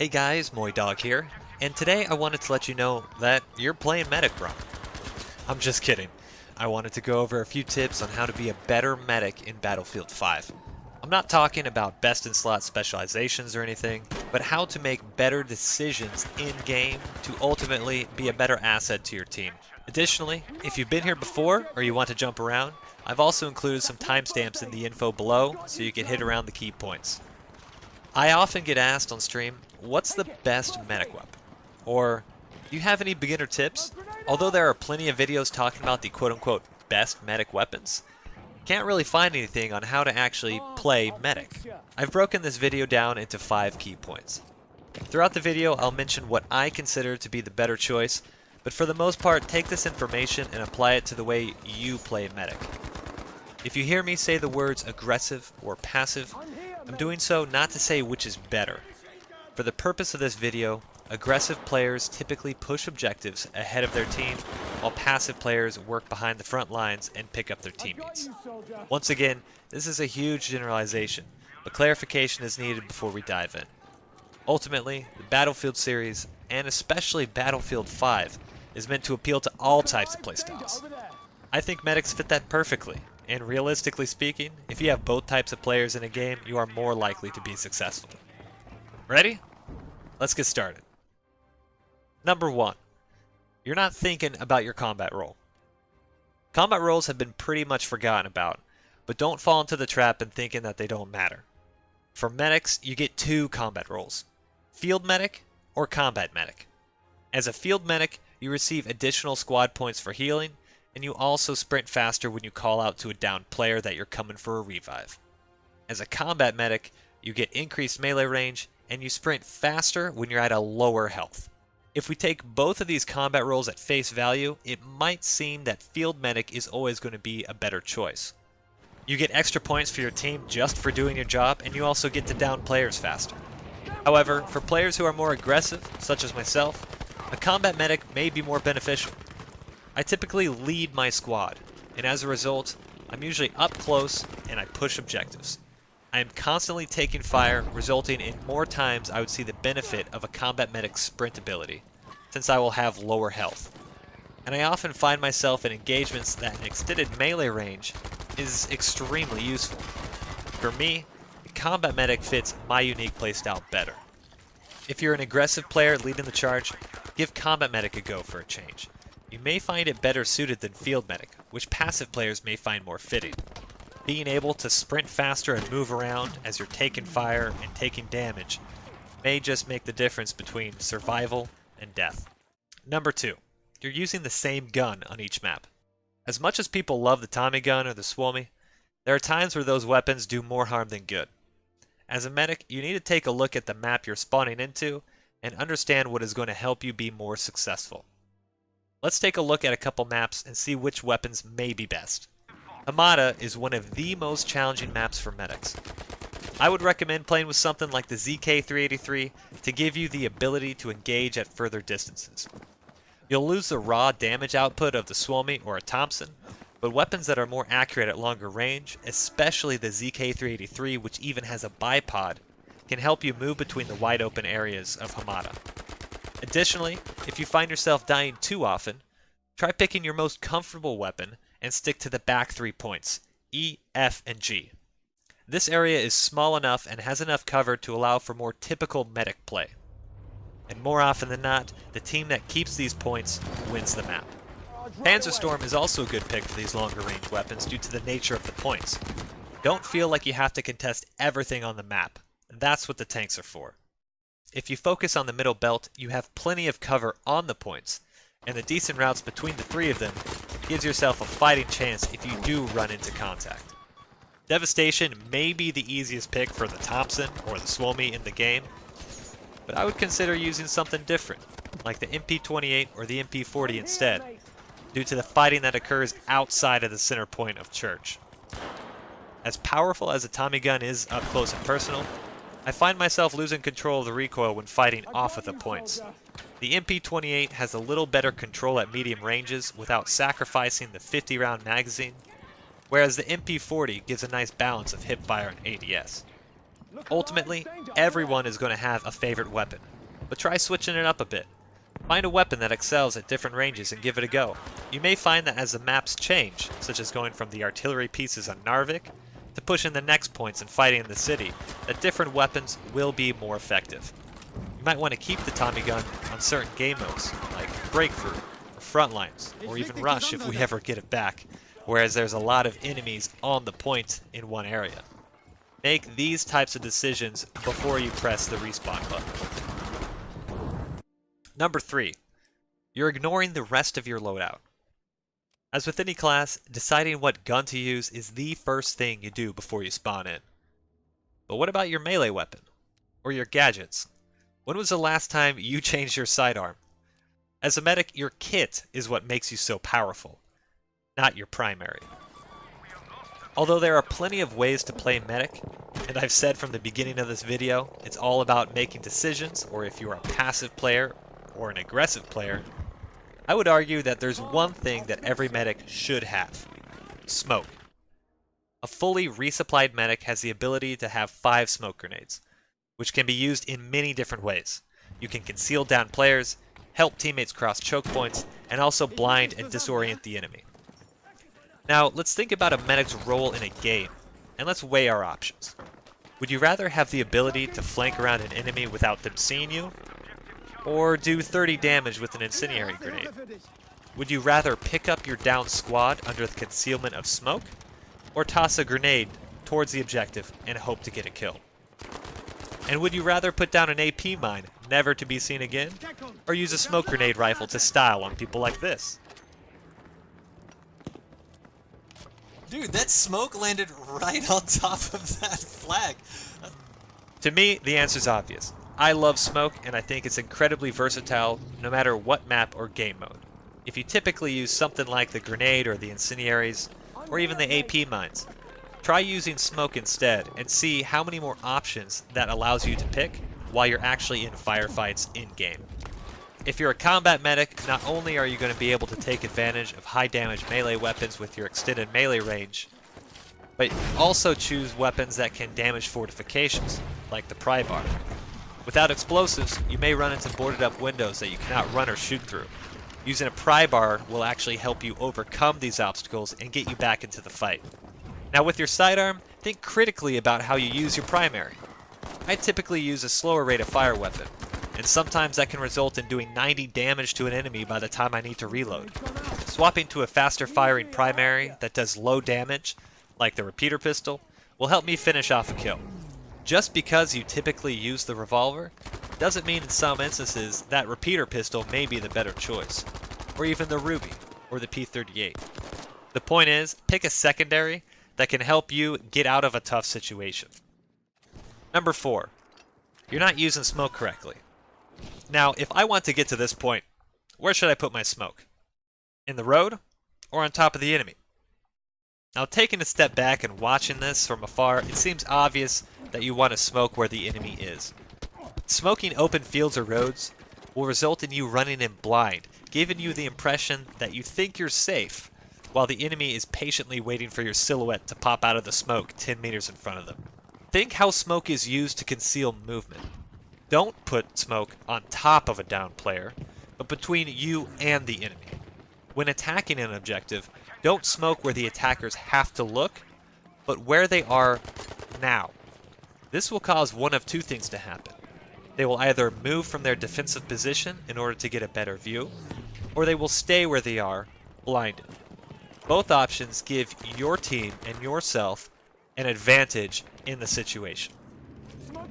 Hey guys, MoiDawg here, and today I wanted to let you know that you're playing medic wrong. I'm just kidding. I wanted to go over a few tips on how to be a better medic in Battlefield 5. I'm not talking about best in slot specializations or anything, but how to make better decisions in-game to ultimately be a better asset to your team. Additionally, if you've been here before or you want to jump around, I've also included some timestamps in the info below so you can hit around the key points. I often get asked on stream, what's the best medic weapon? Or, do you have any beginner tips? Although there are plenty of videos talking about the quote-unquote best medic weapons, can't really find anything on how to actually play medic. I've broken this video down into 5 key points. Throughout the video, I'll mention what I consider to be the better choice, but for the most part, take this information and apply it to the way you play medic. If you hear me say the words aggressive or passive, I'm doing so not to say which is better. For the purpose of this video, aggressive players typically push objectives ahead of their team, while passive players work behind the front lines and pick up their teammates. Once again, this is a huge generalization, but clarification is needed before we dive in. Ultimately, the Battlefield series, and especially Battlefield 5, is meant to appeal to all types of playstyles. I think medics fit that perfectly. And realistically speaking, if you have both types of players in a game, you are more likely to be successful. Ready? Let's get started. Number 1. You're not thinking about your combat role. Combat roles have been pretty much forgotten about, but don't fall into the trap in thinking that they don't matter. For medics, you get 2 combat roles: field medic or combat medic. As a field medic, you receive additional squad points for healing, and you also sprint faster when you call out to a downed player that you're coming for a revive. As a combat medic, you get increased melee range, and you sprint faster when you're at a lower health. If we take both of these combat roles at face value, it might seem that field medic is always going to be a better choice. You get extra points for your team just for doing your job, and you also get to down players faster. However, for players who are more aggressive, such as myself, a combat medic may be more beneficial. I typically lead my squad, and as a result, I'm usually up close and I push objectives. I am constantly taking fire, resulting in more times I would see the benefit of a combat medic's sprint ability, since I will have lower health. And I often find myself in engagements that an extended melee range is extremely useful. For me, the combat medic fits my unique playstyle better. If you're an aggressive player leading the charge, give combat medic a go for a change. You may find it better suited than field medic, which passive players may find more fitting. Being able to sprint faster and move around as you're taking fire and taking damage may just make the difference between survival and death. Number 2. You're using the same gun on each map. As much as people love the Tommy gun or the Swommy, there are times where those weapons do more harm than good. As a medic, you need to take a look at the map you're spawning into and understand what is going to help you be more successful. Let's take a look at a couple maps and see which weapons may be best. Hamada is one of the most challenging maps for medics. I would recommend playing with something like the ZK383 to give you the ability to engage at further distances. You'll lose the raw damage output of the Swommy or a Thompson, but weapons that are more accurate at longer range, especially the ZK383, which even has a bipod, can help you move between the wide open areas of Hamada. Additionally, if you find yourself dying too often, try picking your most comfortable weapon and stick to the back 3 points, E, F, and G. This area is small enough and has enough cover to allow for more typical medic play. And more often than not, the team that keeps these points wins the map. Panzerstorm is also a good pick for these longer range weapons due to the nature of the points. Don't feel like you have to contest everything on the map. That's what the tanks are for. If you focus on the middle belt, you have plenty of cover on the points, and the decent routes between the 3 of them gives yourself a fighting chance if you do run into contact. Devastation may be the easiest pick for the Thompson or the Swommy in the game, but I would consider using something different, like the MP28 or the MP40 instead, due to the fighting that occurs outside of the center point of Church. As powerful as a Tommy gun is up close and personal, I find myself losing control of the recoil when fighting off of the points. The MP28 has a little better control at medium ranges without sacrificing the 50-round magazine, whereas the MP40 gives a nice balance of hipfire and ADS. Ultimately, everyone is going to have a favorite weapon, but try switching it up a bit. Find a weapon that excels at different ranges and give it a go. You may find that as the maps change, such as going from the artillery pieces on Narvik to pushing the next points and fighting in the city, that different weapons will be more effective. You might want to keep the Tommy gun on certain game modes, like Breakthrough, or Frontlines, or even Rush if we ever get it back, whereas there's a lot of enemies on the point in one area. Make these types of decisions before you press the respawn button. Number 3. You're ignoring the rest of your loadout. As with any class, deciding what gun to use is the first thing you do before you spawn in. But what about your melee weapon? Or your gadgets? When was the last time you changed your sidearm? As a medic, your kit is what makes you so powerful, not your primary. Although there are plenty of ways to play medic, and I've said from the beginning of this video, it's all about making decisions, or if you're a passive player or an aggressive player, I would argue that there's one thing that every medic should have: smoke. A fully resupplied medic has the ability to have 5 smoke grenades, which can be used in many different ways. You can conceal down players, help teammates cross choke points, and also blind and disorient the enemy. Now, let's think about a medic's role in a game, and let's weigh our options. Would you rather have the ability to flank around an enemy without them seeing you, or do 30 damage with an incendiary grenade? Would you rather pick up your down squad under the concealment of smoke, or toss a grenade towards the objective and hope to get a kill? And would you rather put down an AP mine, never to be seen again, or use a smoke grenade rifle to style on people like this? Dude, that smoke landed right on top of that flag. To me, the answer's obvious. I love smoke, and I think it's incredibly versatile no matter what map or game mode. If you typically use something like the grenade or the incendiaries, or even the AP mines, try using smoke instead and see how many more options that allows you to pick while you're actually in firefights in-game. If you're a combat medic, not only are you going to be able to take advantage of high damage melee weapons with your extended melee range, but also choose weapons that can damage fortifications, like the pry bar. Without explosives, you may run into boarded up windows that you cannot run or shoot through. Using a pry bar will actually help you overcome these obstacles and get you back into the fight. Now with your sidearm, think critically about how you use your primary. I typically use a slower rate of fire weapon, and sometimes that can result in doing 90 damage to an enemy by the time I need to reload. Swapping to a faster firing primary that does low damage, like the repeater pistol, will help me finish off a kill. Just because you typically use the revolver, doesn't mean in some instances that repeater pistol may be the better choice, or even the Ruby, or the P38. The point is, pick a secondary that can help you get out of a tough situation. Number 4. You're not using smoke correctly. Now, if I want to get to this point, where should I put my smoke? In the road, or on top of the enemy? Now, taking a step back and watching this from afar, it seems obvious that you want to smoke where the enemy is. Smoking open fields or roads will result in you running in blind, giving you the impression that you think you're safe, while the enemy is patiently waiting for your silhouette to pop out of the smoke 10 meters in front of them. Think how smoke is used to conceal movement. Don't put smoke on top of a downed player, but between you and the enemy. When attacking an objective, don't smoke where the attackers have to look, but where they are now. This will cause one of two things to happen. They will either move from their defensive position in order to get a better view, or they will stay where they are, blinded. Both options give your team and yourself an advantage in the situation.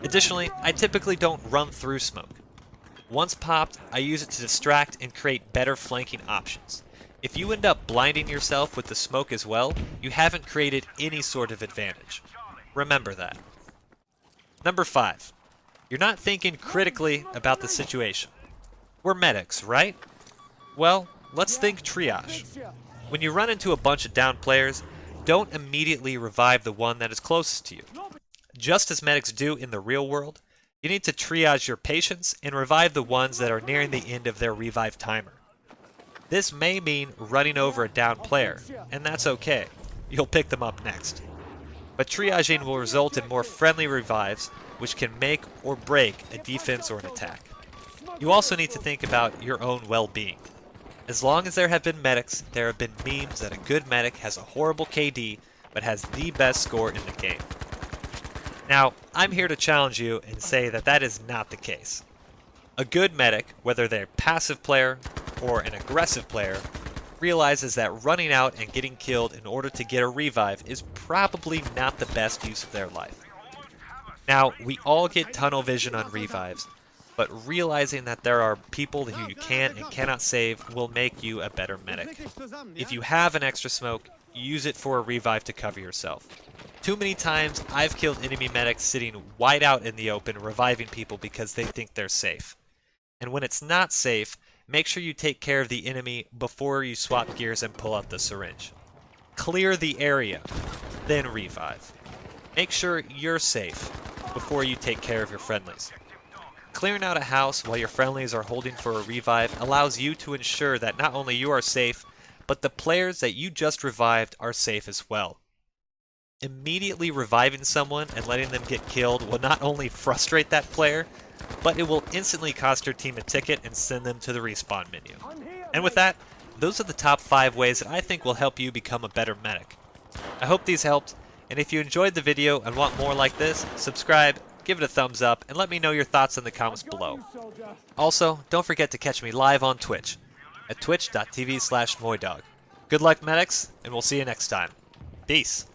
Additionally, I typically don't run through smoke. Once popped, I use it to distract and create better flanking options. If you end up blinding yourself with the smoke as well, you haven't created any sort of advantage. Remember that. Number 5. You're not thinking critically about the situation. We're medics, right? Well, let's think triage. When you run into a bunch of downed players, don't immediately revive the one that is closest to you. Just as medics do in the real world, you need to triage your patients and revive the ones that are nearing the end of their revive timer. This may mean running over a downed player, and that's okay. You'll pick them up next. but triaging will result in more friendly revives, which can make or break a defense or an attack. You also need to think about your own well-being. As long as there have been medics, there have been memes that a good medic has a horrible KD, but has the best score in the game. Now, I'm here to challenge you and say that that is not the case. A good medic, whether they're a passive player or an aggressive player, realizes that running out and getting killed in order to get a revive is probably not the best use of their life. Now, we all get tunnel vision on revives, but realizing that there are people who you can and cannot save will make you a better medic. If you have an extra smoke, use it for a revive to cover yourself. Too many times I've killed enemy medics sitting wide out in the open reviving people because they think they're safe. And when it's not safe, make sure you take care of the enemy before you swap gears and pull out the syringe. Clear the area, then revive. Make sure you're safe before you take care of your friendlies. Clearing out a house while your friendlies are holding for a revive allows you to ensure that not only you are safe, but the players that you just revived are safe as well. Immediately reviving someone and letting them get killed will not only frustrate that player, but it will instantly cost your team a ticket and send them to the respawn menu. And with that, those are the top 5 ways that I think will help you become a better medic. I hope these helped, and if you enjoyed the video and want more like this, subscribe, give it a thumbs up, and let me know your thoughts in the comments below. Also, don't forget to catch me live on Twitch at twitch.tv/MoiDawg. Good luck, medics, and we'll see you next time. Peace.